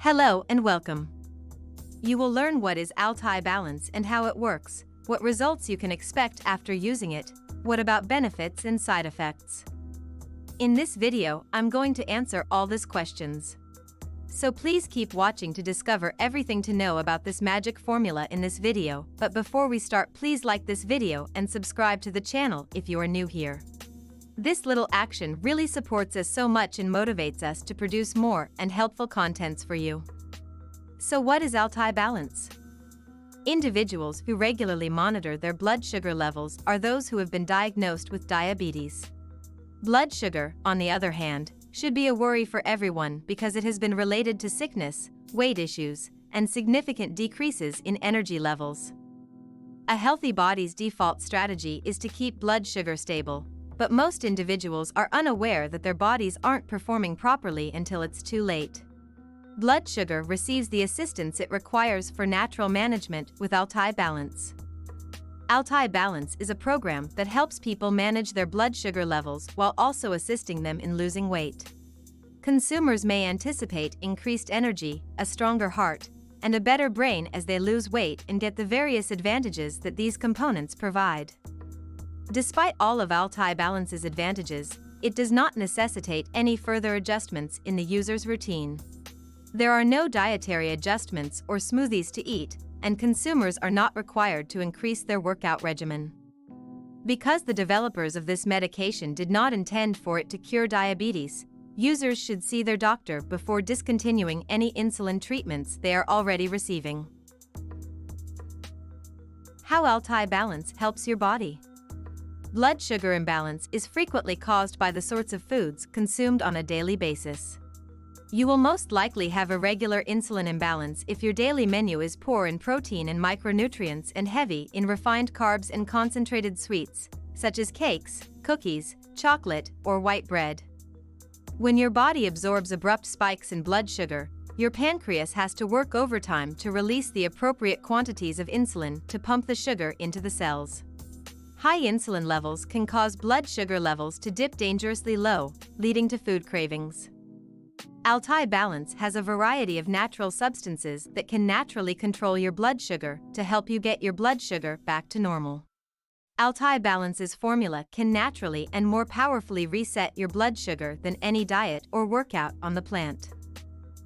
Hello and welcome. You will learn what is Altai Balance and how it works, what results you can expect after using it, what about benefits and side effects. In this video, I'm going to answer all these questions. So please keep watching to discover everything to know about this magic formula in this video. But before we start, please like this video and subscribe to the channel if you are new here. This little action really supports us so much and motivates us to produce more and helpful contents for you. So what is Altai Balance? Individuals who regularly monitor their blood sugar levels are those who have been diagnosed with diabetes. Blood sugar, on the other hand, should be a worry for everyone because it has been related to sickness, weight issues, and significant decreases in energy levels. A healthy body's default strategy is to keep blood sugar stable, but most individuals are unaware that their bodies aren't performing properly until it's too late. Blood sugar receives the assistance it requires for natural management with Altai Balance. Altai Balance is a program that helps people manage their blood sugar levels while also assisting them in losing weight. Consumers may anticipate increased energy, a stronger heart, and a better brain as they lose weight and get the various advantages that these components provide. Despite all of Altai Balance's advantages, it does not necessitate any further adjustments in the user's routine. There are no dietary adjustments or smoothies to eat, and consumers are not required to increase their workout regimen. Because the developers of this medication did not intend for it to cure diabetes, users should see their doctor before discontinuing any insulin treatments they are already receiving. How Altai Balance helps your body. Blood sugar imbalance is frequently caused by the sorts of foods consumed on a daily basis. You will most likely have irregular insulin imbalance if your daily menu is poor in protein and micronutrients and heavy in refined carbs and concentrated sweets, such as cakes, cookies, chocolate, or white bread. When your body absorbs abrupt spikes in blood sugar, your pancreas has to work overtime to release the appropriate quantities of insulin to pump the sugar into the cells. High insulin levels can cause blood sugar levels to dip dangerously low, leading to food cravings. Altai Balance has a variety of natural substances that can naturally control your blood sugar to help you get your blood sugar back to normal. Altai Balance's formula can naturally and more powerfully reset your blood sugar than any diet or workout on the planet.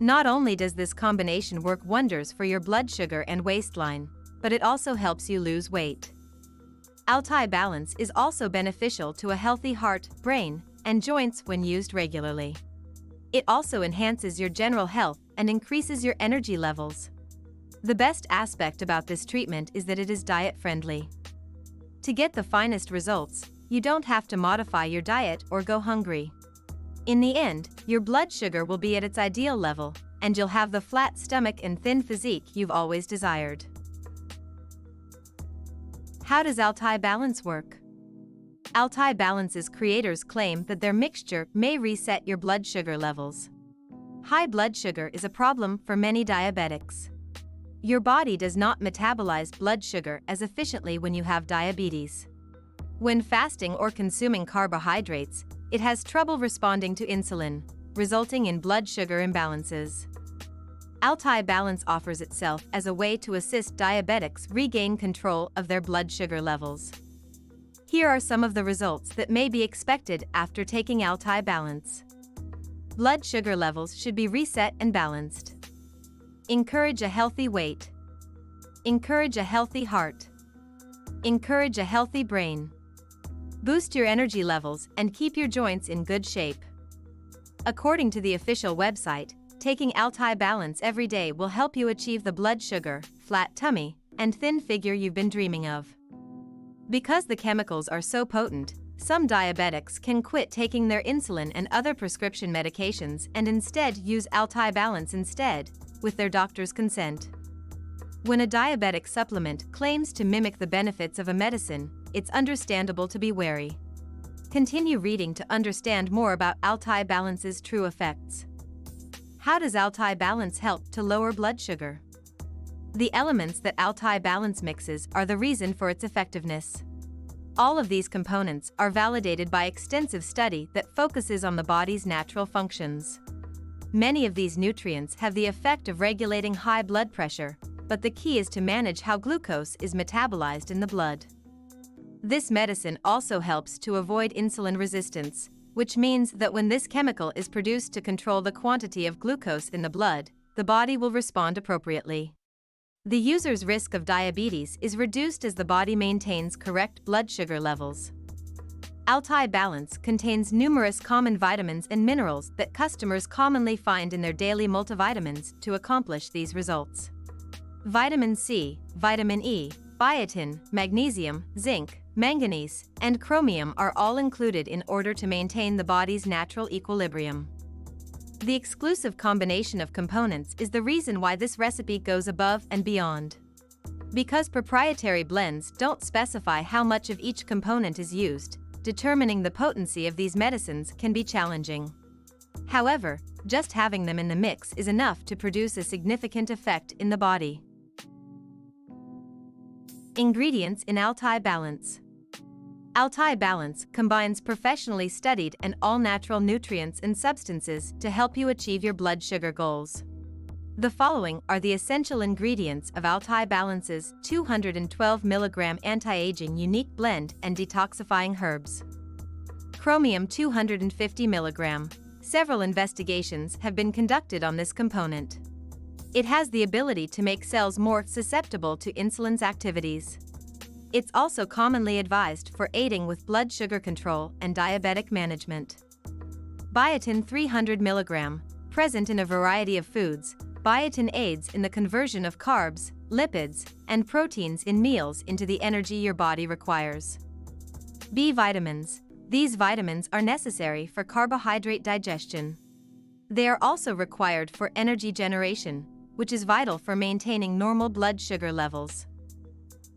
Not only does this combination work wonders for your blood sugar and waistline, but it also helps you lose weight. Altai Balance is also beneficial to a healthy heart, brain, and joints when used regularly. It also enhances your general health and increases your energy levels. The best aspect about this treatment is that it is diet-friendly. To get the finest results, you don't have to modify your diet or go hungry. In the end, your blood sugar will be at its ideal level, and you'll have the flat stomach and thin physique you've always desired. How does Altai Balance work? Altai Balance's creators claim that their mixture may reset your blood sugar levels. High blood sugar is a problem for many diabetics. Your body does not metabolize blood sugar as efficiently when you have diabetes. When fasting or consuming carbohydrates, it has trouble responding to insulin, resulting in blood sugar imbalances. Altai Balance offers itself as a way to assist diabetics regain control of their blood sugar levels. Here are some of the results that may be expected after taking Altai Balance. Blood sugar levels should be reset and balanced. Encourage a healthy weight. Encourage a healthy heart. Encourage a healthy brain. Boost your energy levels and keep your joints in good shape. According to the official website, taking Altai Balance every day will help you achieve the blood sugar, flat tummy, and thin figure you've been dreaming of. Because the chemicals are so potent, some diabetics can quit taking their insulin and other prescription medications and instead use Altai Balance instead, with their doctor's consent. When a diabetic supplement claims to mimic the benefits of a medicine, it's understandable to be wary. Continue reading to understand more about Altai Balance's true effects. How does Altai Balance help to lower blood sugar? The elements that Altai Balance mixes are the reason for its effectiveness. All of these components are validated by extensive study that focuses on the body's natural functions. Many of these nutrients have the effect of regulating high blood pressure, but the key is to manage how glucose is metabolized in the blood. This medicine also helps to avoid insulin resistance, which means that when this chemical is produced to control the quantity of glucose in the blood, the body will respond appropriately. The user's risk of diabetes is reduced as the body maintains correct blood sugar levels. Altai Balance contains numerous common vitamins and minerals that customers commonly find in their daily multivitamins to accomplish these results. Vitamin C, vitamin E, biotin, magnesium, zinc, manganese, and chromium are all included in order to maintain the body's natural equilibrium. The exclusive combination of components is the reason why this recipe goes above and beyond. Because proprietary blends don't specify how much of each component is used, determining the potency of these medicines can be challenging. However, just having them in the mix is enough to produce a significant effect in the body. Ingredients in Altai Balance. Altai Balance combines professionally studied and all-natural nutrients and substances to help you achieve your blood sugar goals. The following are the essential ingredients of Altai Balance's 212 mg anti-aging unique blend and detoxifying herbs. Chromium 250 mg. Several investigations have been conducted on this component. It has the ability to make cells more susceptible to insulin's activities. It's also commonly advised for aiding with blood sugar control and diabetic management. Biotin 300 mg. Present in a variety of foods, biotin aids in the conversion of carbs, lipids, and proteins in meals into the energy your body requires. B vitamins. These vitamins are necessary for carbohydrate digestion. They are also required for energy generation, which is vital for maintaining normal blood sugar levels.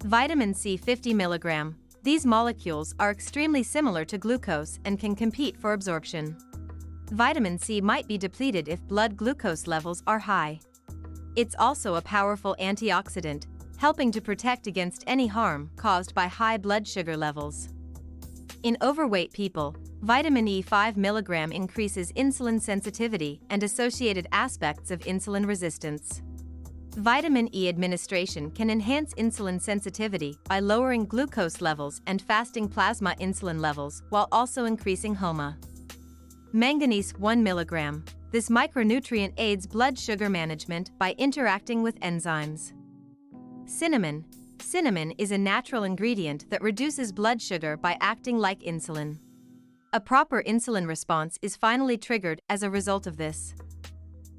Vitamin C 50 mg. These molecules are extremely similar to glucose and can compete for absorption. Vitamin C might be depleted if blood glucose levels are high. It's also a powerful antioxidant, helping to protect against any harm caused by high blood sugar levels. In overweight people, vitamin E 5 mg increases insulin sensitivity and associated aspects of insulin resistance. Vitamin E administration can enhance insulin sensitivity by lowering glucose levels and fasting plasma insulin levels while also increasing HOMA. Manganese 1 mg. This micronutrient aids blood sugar management by interacting with enzymes. Cinnamon. Cinnamon is a natural ingredient that reduces blood sugar by acting like insulin. A proper insulin response is finally triggered as a result of this.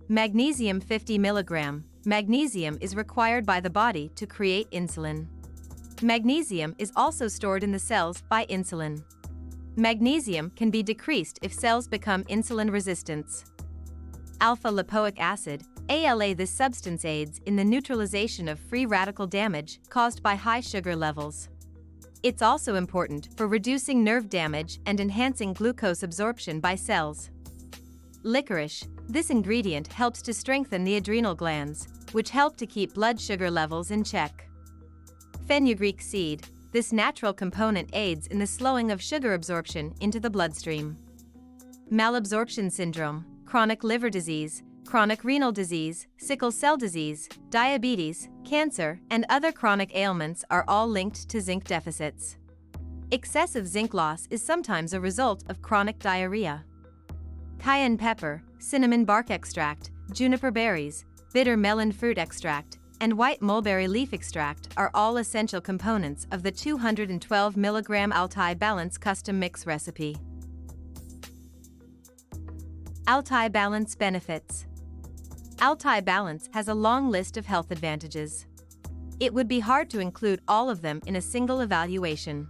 Magnesium 50 mg. Magnesium is required by the body to create insulin. Magnesium is also stored in the cells by insulin. Magnesium can be decreased if cells become insulin resistant. Alpha-lipoic acid, ALA. This substance aids in the neutralization of free radical damage caused by high sugar levels. It's also important for reducing nerve damage and enhancing glucose absorption by cells. Licorice. This ingredient helps to strengthen the adrenal glands, which help to keep blood sugar levels in check. Fenugreek seed. This natural component aids in the slowing of sugar absorption into the bloodstream. Malabsorption syndrome, chronic liver disease, chronic renal disease, sickle cell disease, diabetes, cancer, and other chronic ailments are all linked to zinc deficits. Excessive zinc loss is sometimes a result of chronic diarrhea. Cayenne pepper, cinnamon bark extract, juniper berries, bitter melon fruit extract, and white mulberry leaf extract are all essential components of the 212 mg Altai Balance custom mix recipe. Altai Balance benefits. Altai Balance has a long list of health advantages. It would be hard to include all of them in a single evaluation.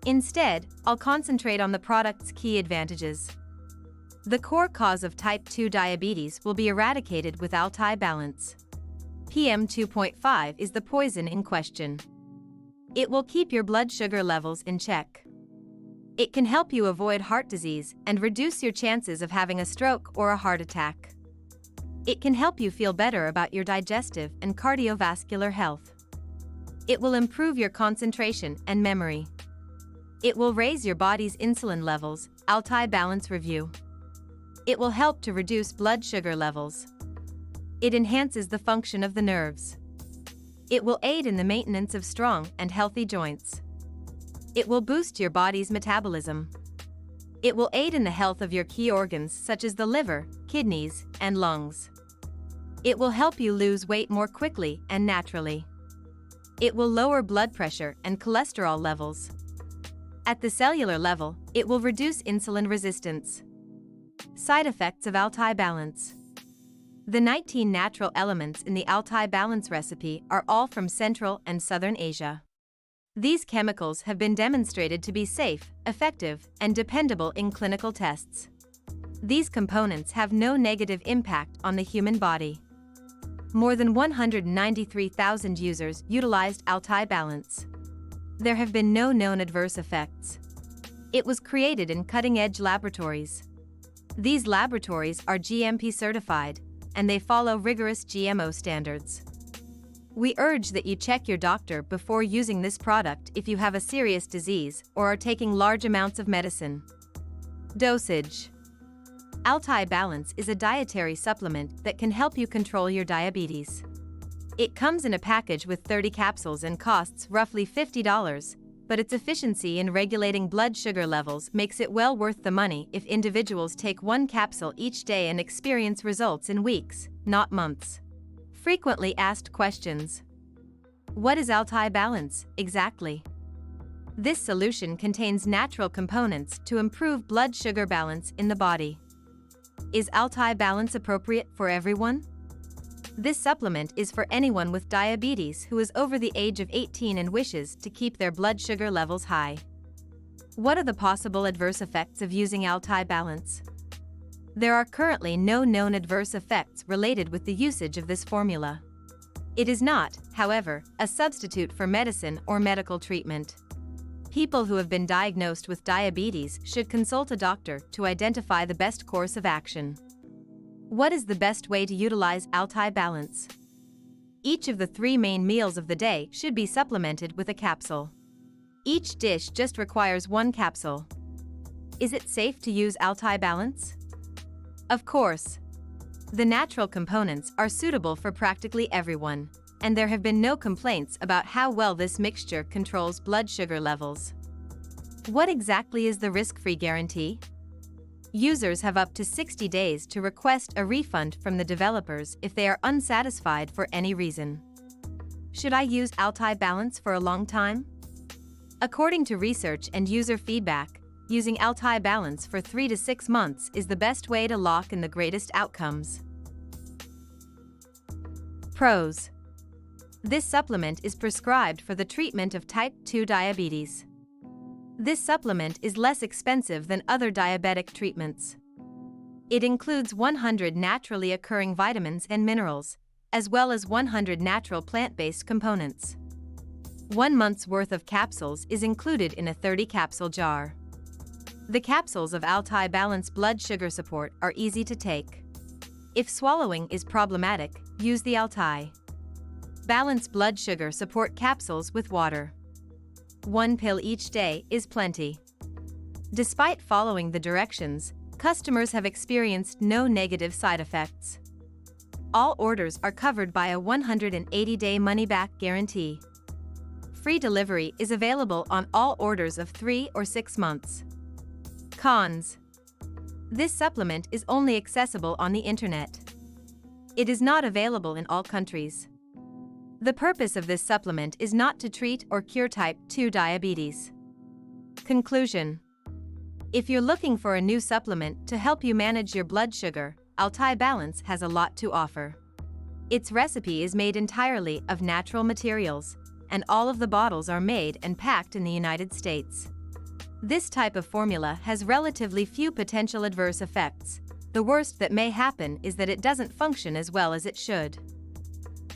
Instead, I'll concentrate on the product's key advantages. The core cause of type 2 diabetes will be eradicated with Altai Balance. PM 2.5 is the poison in question. It will keep your blood sugar levels in check. It can help you avoid heart disease and reduce your chances of having a stroke or a heart attack. It can help you feel better about your digestive and cardiovascular health. It will improve your concentration and memory. It will raise your body's insulin levels. Altai Balance Review. It will help to reduce blood sugar levels. It enhances the function of the nerves. It will aid in the maintenance of strong and healthy joints. It will boost your body's metabolism. It will aid in the health of your key organs such as the liver, kidneys, and lungs. It will help you lose weight more quickly and naturally. It will lower blood pressure and cholesterol levels. At the cellular level, it will reduce insulin resistance. Side effects of Altai Balance. The 19 natural elements in the Altai Balance recipe are all from Central and Southern Asia. These chemicals have been demonstrated to be safe, effective, and dependable in clinical tests. These components have no negative impact on the human body. More than 193,000 users utilized Altai Balance. There have been no known adverse effects. It was created in cutting-edge laboratories. These laboratories are GMP certified, and they follow rigorous GMO standards. We urge that you check your doctor before using this product if you have a serious disease or are taking large amounts of medicine. Dosage. Altai Balance is a dietary supplement that can help you control your diabetes. It comes in a package with 30 capsules and costs roughly $50, but its efficiency in regulating blood sugar levels makes it well worth the money if individuals take one capsule each day and experience results in weeks, not months. Frequently asked questions. What is Altai Balance, exactly? This solution contains natural components to improve blood sugar balance in the body. Is Altai Balance appropriate for everyone? This supplement is for anyone with diabetes who is over the age of 18 and wishes to keep their blood sugar levels high. What are the possible adverse effects of using Altai Balance? There are currently no known adverse effects related with the usage of this formula. It is not, however, a substitute for medicine or medical treatment. People who have been diagnosed with diabetes should consult a doctor to identify the best course of action. What is the best way to utilize Altai Balance? Each of the 3 main meals of the day should be supplemented with a capsule. Each dish just requires 1 capsule. Is it safe to use Altai Balance? Of course. The natural components are suitable for practically everyone, and there have been no complaints about how well this mixture controls blood sugar levels. What exactly is the risk-free guarantee? Users have up to 60 days to request a refund from the developers if they are unsatisfied for any reason. Should I use Altai Balance for a long time? According to research and user feedback, using Altai Balance for 3 to 6 months is the best way to lock in the greatest outcomes. Pros. This supplement is prescribed for the treatment of type 2 diabetes. This supplement is less expensive than other diabetic treatments. It includes 100 naturally occurring vitamins and minerals, as well as 100 natural plant-based components. 1 month's worth of capsules is included in a 30-capsule jar. The capsules of Altai Balance Blood Sugar Support are easy to take. If swallowing is problematic, use the Altai Balance Blood Sugar Support capsules with water. 1 pill each day is plenty. Despite following the directions, customers have experienced no negative side effects. All orders are covered by a 180-day money-back guarantee. Free delivery is available on all orders of 3 or 6 months. Cons. This supplement is only accessible on the internet. It is not available in all countries. The purpose of this supplement is not to treat or cure type 2 diabetes. Conclusion. If you're looking for a new supplement to help you manage your blood sugar, Altai Balance has a lot to offer. Its recipe is made entirely of natural materials, and all of the bottles are made and packed in the United States. This type of formula has relatively few potential adverse effects. The worst that may happen is that it doesn't function as well as it should.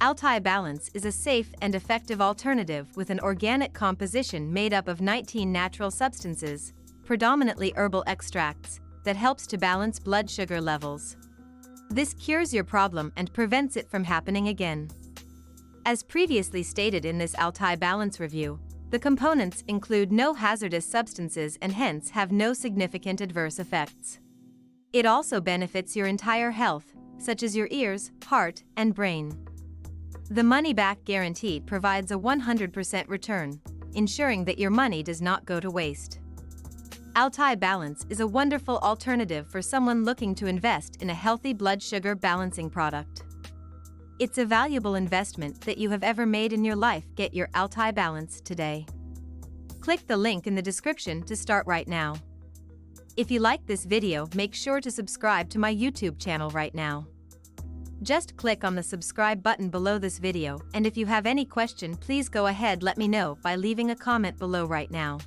Altai Balance is a safe and effective alternative with an organic composition made up of 19 natural substances, predominantly herbal extracts, that helps to balance blood sugar levels. This cures your problem and prevents it from happening again. As previously stated in this Altai Balance review, the components include no hazardous substances and hence have no significant adverse effects. It also benefits your entire health, such as your ears, heart, and brain. The money-back guarantee provides a 100% return, ensuring that your money does not go to waste. Altai Balance is a wonderful alternative for someone looking to invest in a healthy blood sugar balancing product. It's a valuable investment that you have ever made in your life. Get your Altai Balance today. Click the link in the description to start right now. If you like this video, make sure to subscribe to my YouTube channel right now. Just click on the subscribe button below this video, and if you have any question, please go ahead, let me know by leaving a comment below right now.